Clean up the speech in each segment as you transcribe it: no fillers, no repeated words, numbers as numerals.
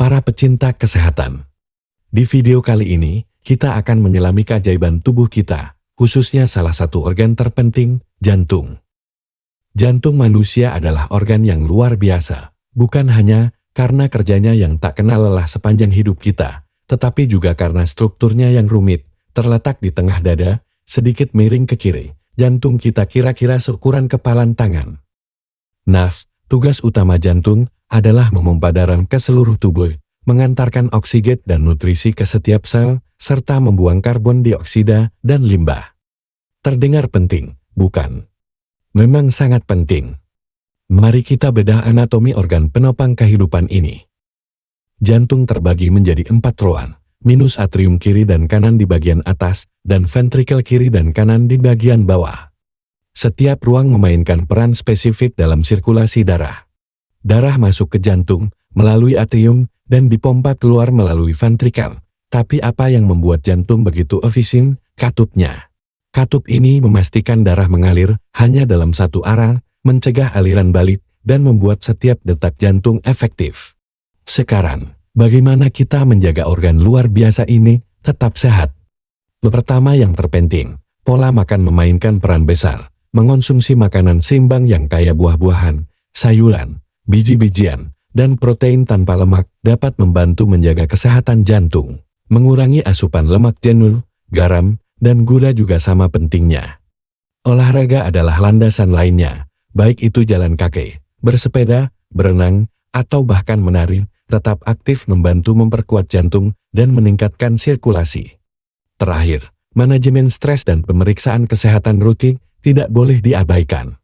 para pecinta kesehatan. Di video kali ini, kita akan menyelami keajaiban tubuh kita, khususnya salah satu organ terpenting, jantung. Jantung manusia adalah organ yang luar biasa, bukan hanya karena kerjanya yang tak kenal lelah sepanjang hidup kita, tetapi juga karena strukturnya yang rumit, terletak di tengah dada, sedikit miring ke kiri. Jantung kita kira-kira seukuran kepalan tangan. Nah, tugas utama jantung adalah memompa darah ke seluruh tubuh, mengantarkan oksigen dan nutrisi ke setiap sel, serta membuang karbon dioksida dan limbah. Terdengar penting, bukan? Memang sangat penting. Mari kita bedah anatomi organ penopang kehidupan ini. Jantung terbagi menjadi 4 ruang, minus atrium kiri dan kanan di bagian atas, dan ventrikel kiri dan kanan di bagian bawah. Setiap ruang memainkan peran spesifik dalam sirkulasi darah. Darah masuk ke jantung, melalui atrium, dan dipompa keluar melalui ventrikel. Tapi apa yang membuat jantung begitu efisien? Katupnya. Katup ini memastikan darah mengalir hanya dalam satu arah, mencegah aliran balik, dan membuat setiap detak jantung efektif. Sekarang, bagaimana kita menjaga organ luar biasa ini tetap sehat? Pertama yang terpenting, pola makan memainkan peran besar. Mengonsumsi makanan seimbang yang kaya buah-buahan, sayuran, biji-bijian, dan protein tanpa lemak dapat membantu menjaga kesehatan jantung. Mengurangi asupan lemak jenuh, garam, dan gula juga sama pentingnya. Olahraga adalah landasan lainnya, baik itu jalan kaki, bersepeda, berenang, atau bahkan menari, tetap aktif membantu memperkuat jantung dan meningkatkan sirkulasi. Terakhir, manajemen stres dan pemeriksaan kesehatan rutin tidak boleh diabaikan.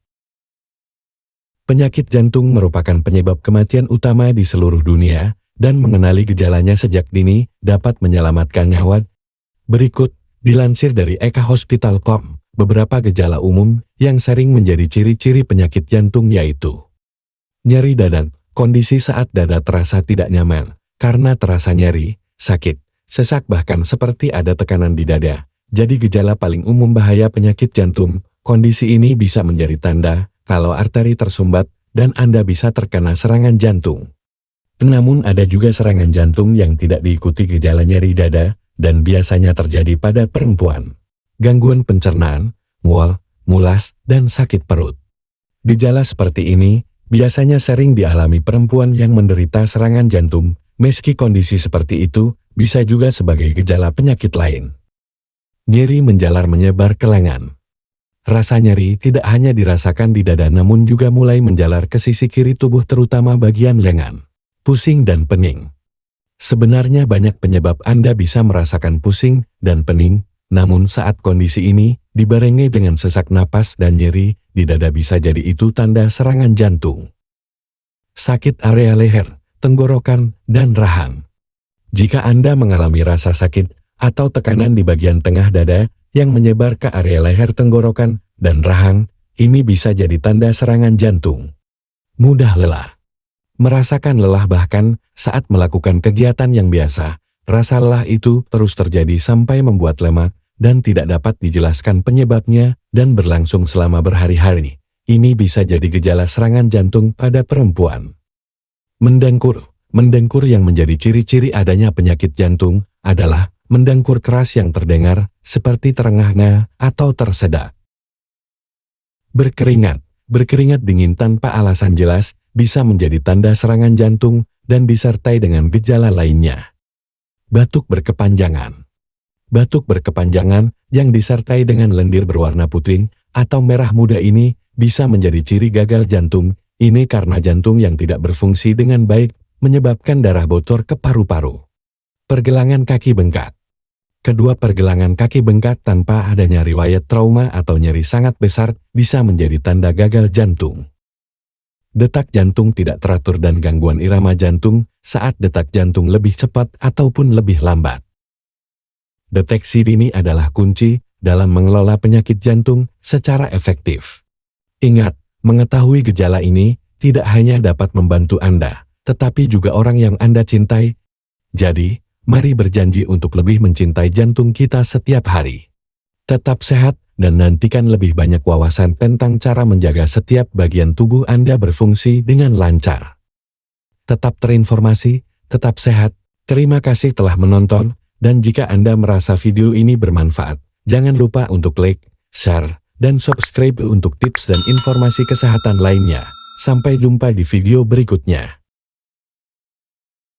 Penyakit jantung merupakan penyebab kematian utama di seluruh dunia, dan mengenali gejalanya sejak dini dapat menyelamatkan nyawa. Berikut, dilansir dari ekhahospital.com, beberapa gejala umum yang sering menjadi ciri-ciri penyakit jantung yaitu nyeri dada, kondisi saat dada terasa tidak nyaman, karena terasa nyeri, sakit, sesak bahkan seperti ada tekanan di dada. Jadi gejala paling umum bahaya penyakit jantung. Kondisi ini bisa menjadi tanda kalau arteri tersumbat dan Anda bisa terkena serangan jantung. Namun ada juga serangan jantung yang tidak diikuti gejala nyeri dada dan biasanya terjadi pada perempuan. Gangguan pencernaan, mual, mulas, dan sakit perut. Gejala seperti ini biasanya sering dialami perempuan yang menderita serangan jantung, meski kondisi seperti itu bisa juga sebagai gejala penyakit lain. Nyeri menjalar menyebar ke lengan. Rasa nyeri tidak hanya dirasakan di dada namun juga mulai menjalar ke sisi kiri tubuh terutama bagian lengan. Pusing dan pening. Sebenarnya banyak penyebab Anda bisa merasakan pusing dan pening, namun saat kondisi ini dibarengi dengan sesak napas dan nyeri di dada bisa jadi itu tanda serangan jantung. Sakit area leher, tenggorokan, dan rahang. Jika Anda mengalami rasa sakit atau tekanan di bagian tengah dada yang menyebar ke area leher, tenggorokan, dan rahang, ini bisa jadi tanda serangan jantung. Mudah lelah. Merasakan lelah bahkan saat melakukan kegiatan yang biasa, rasa lelah itu terus terjadi sampai membuat lemah dan tidak dapat dijelaskan penyebabnya dan berlangsung selama berhari-hari. Ini bisa jadi gejala serangan jantung pada perempuan. Mendengkur. Mendengkur yang menjadi ciri-ciri adanya penyakit jantung adalah mendengkur keras yang terdengar seperti terengah-engah atau tersedak. Berkeringat. Berkeringat dingin tanpa alasan jelas bisa menjadi tanda serangan jantung dan disertai dengan gejala lainnya. Batuk berkepanjangan. Batuk berkepanjangan yang disertai dengan lendir berwarna putih atau merah muda ini bisa menjadi ciri gagal jantung. Ini karena jantung yang tidak berfungsi dengan baik menyebabkan darah bocor ke paru-paru. Pergelangan kaki bengkak. Kedua pergelangan kaki bengkak tanpa adanya riwayat trauma atau nyeri sangat besar bisa menjadi tanda gagal jantung. Detak jantung tidak teratur dan gangguan irama jantung saat detak jantung lebih cepat ataupun lebih lambat. Deteksi dini adalah kunci dalam mengelola penyakit jantung secara efektif. Ingat, mengetahui gejala ini tidak hanya dapat membantu Anda, tetapi juga orang yang Anda cintai. Jadi, mari berjanji untuk lebih mencintai jantung kita setiap hari. Tetap sehat dan nantikan lebih banyak wawasan tentang cara menjaga setiap bagian tubuh Anda berfungsi dengan lancar. Tetap terinformasi, tetap sehat. Terima kasih telah menonton, dan jika Anda merasa video ini bermanfaat, jangan lupa untuk like, share, dan subscribe untuk tips dan informasi kesehatan lainnya. Sampai jumpa di video berikutnya.